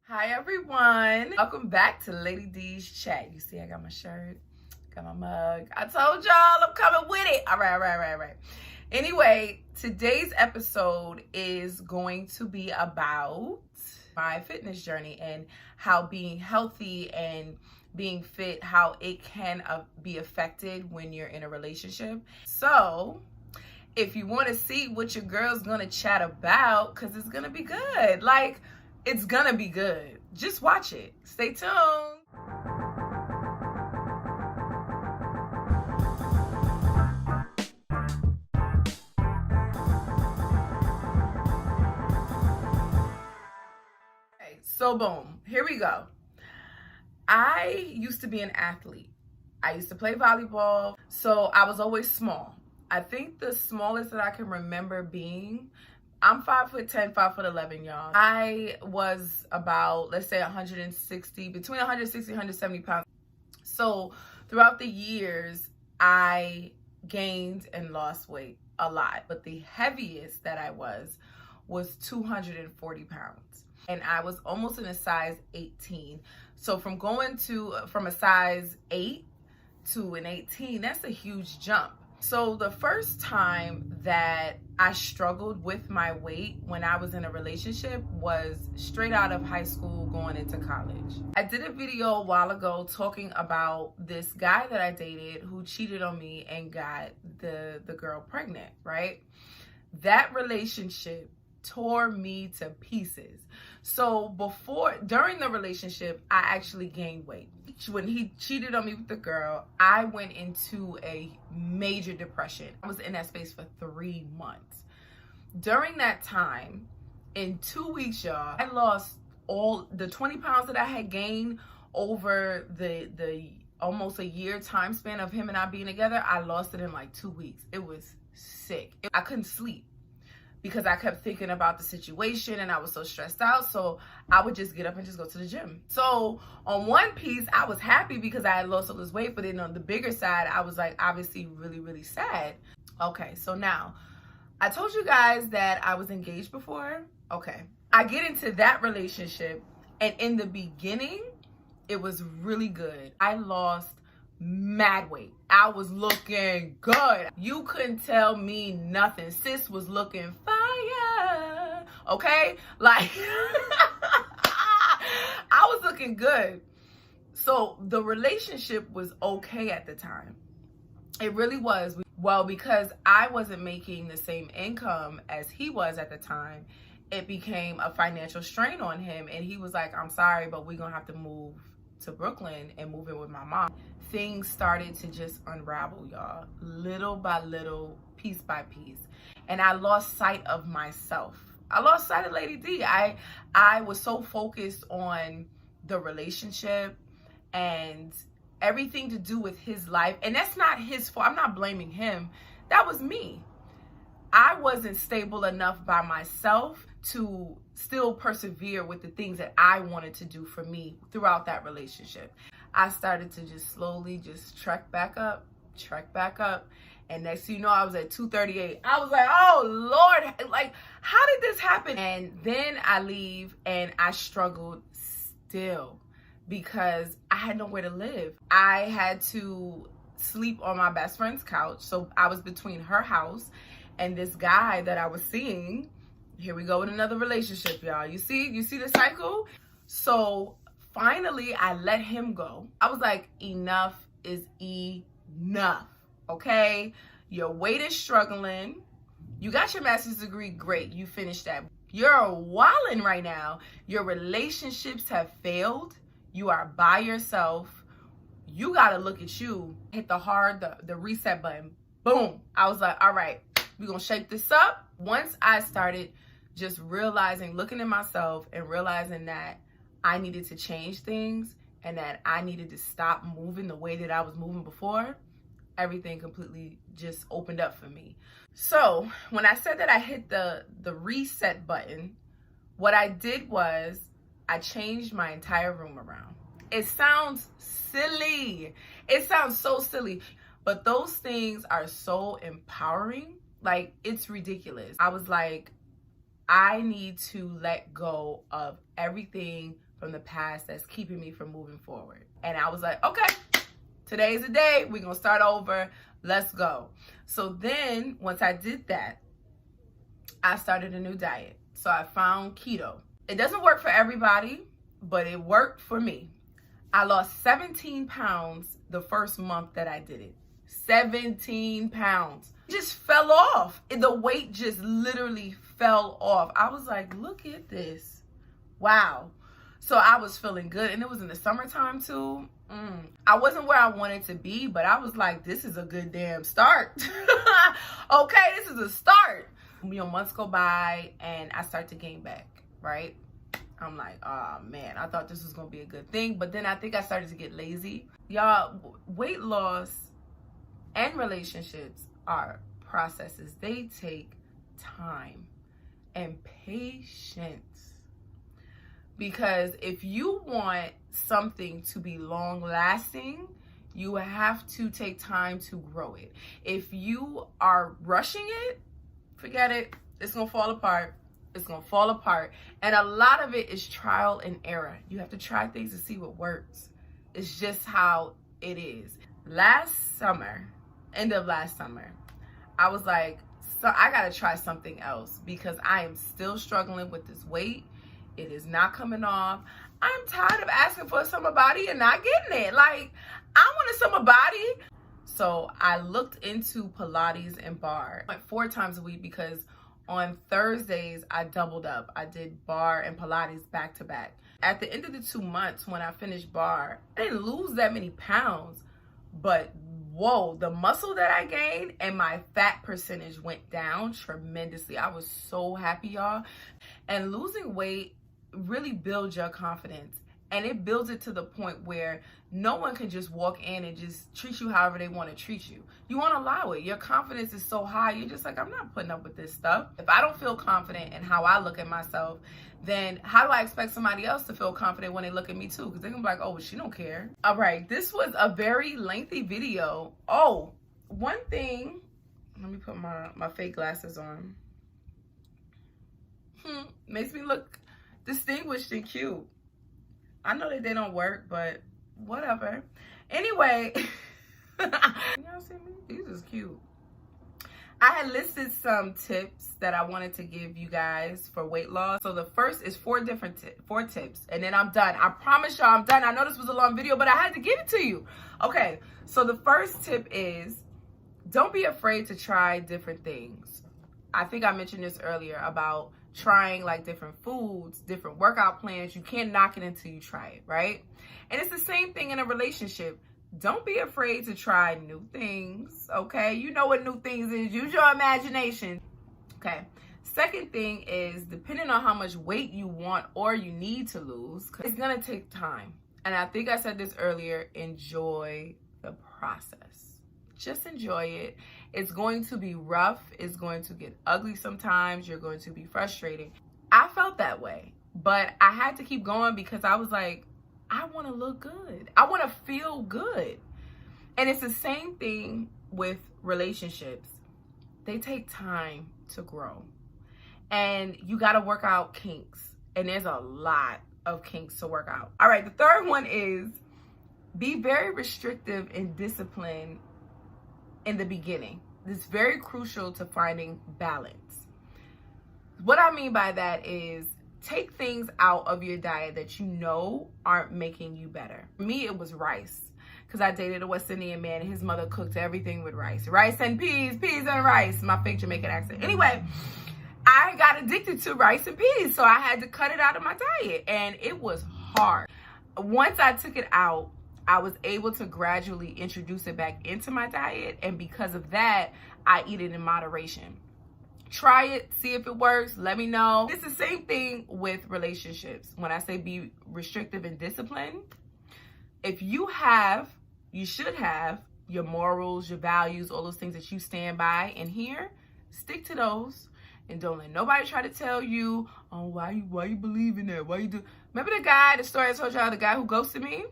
Hi everyone, welcome back to Lady D's chat. You see I got my shirt, got my mug. I told y'all I'm coming with it. All right. Anyway, today's episode is going to be about my fitness journey and how being healthy and being fit, how it can be affected when you're in a relationship. So if you want to see what your girl's gonna chat about, because it's gonna be good. It's gonna be good. Just watch it. Stay tuned. Okay, so boom, here we go. I used to be an athlete. I used to play volleyball, so I was always small. I think the smallest that I can remember being, I'm 5'10", 5'11", y'all. I was about, let's say 160, between 160 and 170 pounds. So throughout the years, I gained and lost weight a lot. But the heaviest that I was 240 pounds. And I was almost in a size 18. So from a size 8 to an 18, that's a huge jump. So the first time that I struggled with my weight when I was in a relationship was straight out of high school going into college. I did a video a while ago talking about this guy that I dated who cheated on me and got the girl pregnant, right? That relationship tore me to pieces. So during the relationship, I actually gained weight. When he cheated on me with the girl, I went into a major depression. I was in that space for 3 months. During that time, in 2 weeks, y'all, I lost all the 20 pounds that I had gained over the almost a year time span of him and I being together. I lost it in like 2 weeks. It was sick. I couldn't sleep because I kept thinking about the situation and I was so stressed out. So I would just get up and just go to the gym. So on one piece, I was happy because I had lost all this weight, but then on the bigger side, I was like obviously really, really sad. Okay, so now I told you guys that I was engaged before. Okay, I get into that relationship and in the beginning, it was really good. I lost mad weight. I was looking good. You couldn't tell me nothing. Sis was looking fire. Okay? I was looking good. So the relationship was okay at the time. It really was. Well, because I wasn't making the same income as he was at the time, it became a financial strain on him. And he was like, I'm sorry, but we're going to have to move to Brooklyn and move in with my mom. Things started to just unravel, y'all, little by little, piece by piece. And I lost sight of myself. I lost sight of Lady D. I was so focused on the relationship and everything to do with his life. And that's not his fault. I'm not blaming him. That was me. I wasn't stable enough by myself to still persevere with the things that I wanted to do for me throughout that relationship. I started to just slowly just trek back up. And next thing you know, I was at 238. I was like, oh Lord, like, how did this happen? And then I leave and I struggled still because I had nowhere to live. I had to sleep on my best friend's couch. So I was between her house and this guy that I was seeing. Here we go with another relationship, y'all. You see the cycle? So finally, I let him go. I was like, enough is enough, okay? Your weight is struggling. You got your master's degree, great. You finished that. You're wilding right now. Your relationships have failed. You are by yourself. You got to look at you. Hit the reset button. Boom. I was like, all right, we're going to shake this up. Once I started just realizing, looking at myself and realizing that I needed to change things and that I needed to stop moving the way that I was moving before, everything completely just opened up for me. So when I said that I hit the reset button, what I did was I changed my entire room around. It sounds silly. It sounds so silly, but those things are so empowering. Like, it's ridiculous. I was like, I need to let go of everything from the past that's keeping me from moving forward. And I was like, okay, today's the day. We're going to start over. Let's go. So then once I did that, I started a new diet. So I found keto. It doesn't work for everybody, but it worked for me. I lost 17 pounds the first month that I did it. 17 pounds. It just fell off. The weight just literally fell off. I was like, look at this. Wow. So I was feeling good. And it was in the summertime too. I wasn't where I wanted to be, but I was like, this is a good damn start. Okay, this is a start. Months go by and I start to gain back, right? I'm like, oh man, I thought this was gonna be a good thing. But then I think I started to get lazy. Y'all, weight loss and relationships are processes. They take time and patience. Because if you want something to be long lasting, you have to take time to grow it. If you are rushing it, forget it. It's going to fall apart. It's going to fall apart. And a lot of it is trial and error. You have to try things to see what works. It's just how it is. Last summer, end of last summer, I was like, so I got to try something else because I am still struggling with this weight. It is not coming off. I'm tired of asking for a summer body and not getting it. Like, I want a summer body. So I looked into Pilates and bar like 4 times a week because on Thursdays I doubled up. I did bar and Pilates back to back. At the end of the 2 months when I finished bar, I didn't lose that many pounds, but whoa, the muscle that I gained and my fat percentage went down tremendously. I was so happy, y'all. And losing weight really builds your confidence. And it builds it to the point where no one can just walk in and just treat you however they want to treat you. You want to allow it. Your confidence is so high. You're just like, I'm not putting up with this stuff. If I don't feel confident in how I look at myself, then how do I expect somebody else to feel confident when they look at me too? Because they're going to be like, oh, well, she don't care. All right. This was a very lengthy video. Oh, one thing. Let me put my fake glasses on. Makes me look distinguished and cute. I know that they don't work, but whatever. Anyway, y'all see me? These is cute. I had listed some tips that I wanted to give you guys for weight loss. So the first is 4 tips, and then I'm done. I promise y'all I'm done. I know this was a long video, but I had to give it to you. Okay, so the first tip is don't be afraid to try different things. I think I mentioned this earlier about trying like different foods, different workout plans. You can't knock it until you try it, right? And it's the same thing in a relationship. Don't be afraid to try new things, okay? You know what new things is. Use your imagination, okay? Second thing is, depending on how much weight you want or you need to lose, it's gonna take time. And I think I said this earlier, enjoy the process. Just enjoy it. It's going to be rough. It's going to get ugly sometimes. You're going to be frustrated. I felt that way, but I had to keep going because I was like, I want to look good. I want to feel good. And it's the same thing with relationships. They take time to grow. And you got to work out kinks. And there's a lot of kinks to work out. All right, the third one is be very restrictive and disciplined in the beginning. It's very crucial to finding balance. What I mean by that is take things out of your diet that you know aren't making you better. For me, it was rice because I dated a West Indian man and his mother cooked everything with rice. Rice and peas, peas and rice. My fake Jamaican accent. Anyway, I got addicted to rice and peas, so I had to cut it out of my diet, and it was hard. Once I took it out, I was able to gradually introduce it back into my diet, and because of that, I eat it in moderation. Try it, see if it works, let me know. It's the same thing with relationships. When I say be restrictive and disciplined, if you should have your morals, your values, all those things that you stand by in here, stick to those. And don't let nobody try to tell you, oh, why you believe in that? Why you do? Remember the story I told y'all, the guy who ghosted me?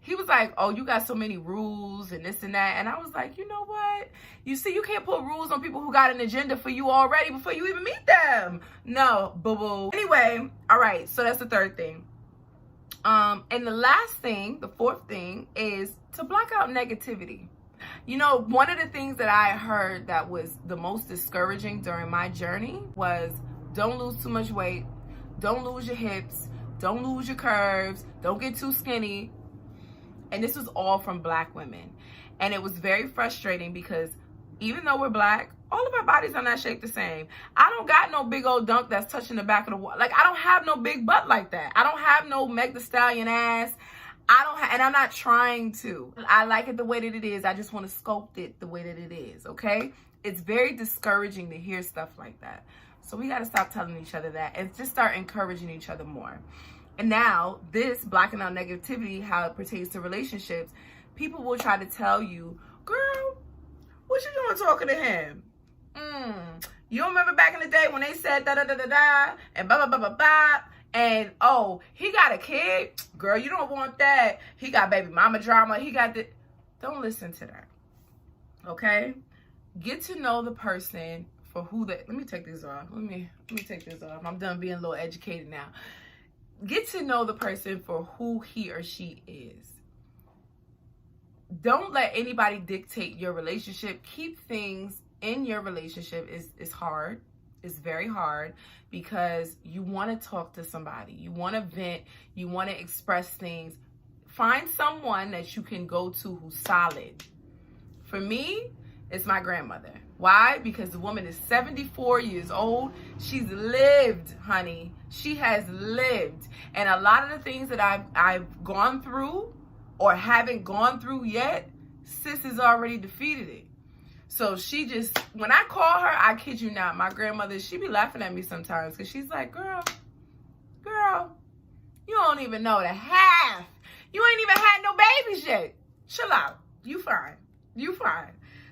He was like, oh, you got so many rules and this and that. And I was like, you know what? You see, you can't put rules on people who got an agenda for you already before you even meet them. No, boo-boo. Anyway, all right, so that's the third thing. And the last thing, the fourth thing, is to block out negativity. You know, one of the things that I heard that was the most discouraging during my journey was, don't lose too much weight, don't lose your hips, don't lose your curves, don't get too skinny. And this was all from Black women. And it was very frustrating because even though we're Black, all of our bodies are not shaped the same. I don't got no big old dunk that's touching the back of the wall. Like, I don't have no big butt like that. I don't have no Meg Thee Stallion ass. And I'm not trying to. I like it the way that it is. I just want to sculpt it the way that it is, okay? It's very discouraging to hear stuff like that. So we got to stop telling each other that and just start encouraging each other more. And now, this blocking out negativity, how it pertains to relationships, people will try to tell you, girl, what you doing talking to him? You remember back in the day when they said da-da-da-da-da and ba-ba-ba-ba-ba, and, oh, he got a kid? Girl, you don't want that. He got baby mama drama. He got the... Don't listen to that, okay? Get to know the person for who they... Let me take this off. Let me take this off. I'm done being a little educated now. Get to know the person for who he or she is. Don't let anybody dictate your relationship. Keep things in your relationship is hard. It's very hard because you want to talk to somebody. You want to vent. You want to express things. Find someone that you can go to who's solid. For me, it's my grandmother. Why? Because the woman is 74 years old. She's lived, honey. She has lived. And a lot of the things that I've gone through or haven't gone through yet, sis has already defeated it. So she just, when I call her, I kid you not, my grandmother, she be laughing at me sometimes because she's like, girl, you don't even know the half. You ain't even had no babies yet. Chill out. You fine.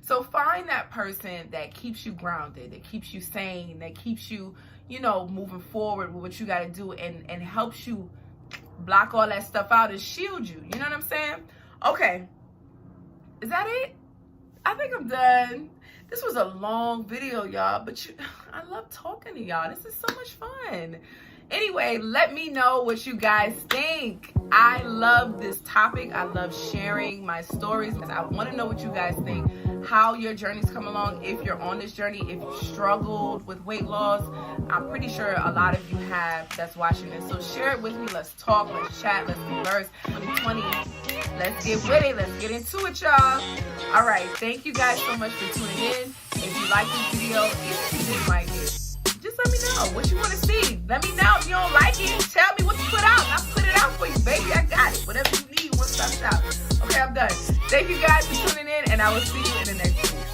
So find that person that keeps you grounded, that keeps you sane, that keeps you, you know, moving forward with what you got to do and helps you block all that stuff out and shield you. You know what I'm saying? Okay. Is that it? I think I'm done. This was a long video, y'all, but I love talking to y'all. This is so much fun. Anyway, let me know what you guys think. I love this topic. I love sharing my stories. I want to know what you guys think, how your journeys come along, if you're on this journey, if you struggled with weight loss. I'm pretty sure a lot of you have that's watching this. So share it with me. Let's talk, let's chat, let's converse. 2020, let's get with it. Let's get into it, y'all. All right. Thank you guys so much for tuning in. If you like this video, if you didn't like it, just let me know what you want to see. Let me know if you don't like it. Tell me what to put out. I'll put it out for you, baby. I got it. Whatever you need, one stop shop. Okay, I'm done. Thank you guys for tuning in, and I will see you in the next video.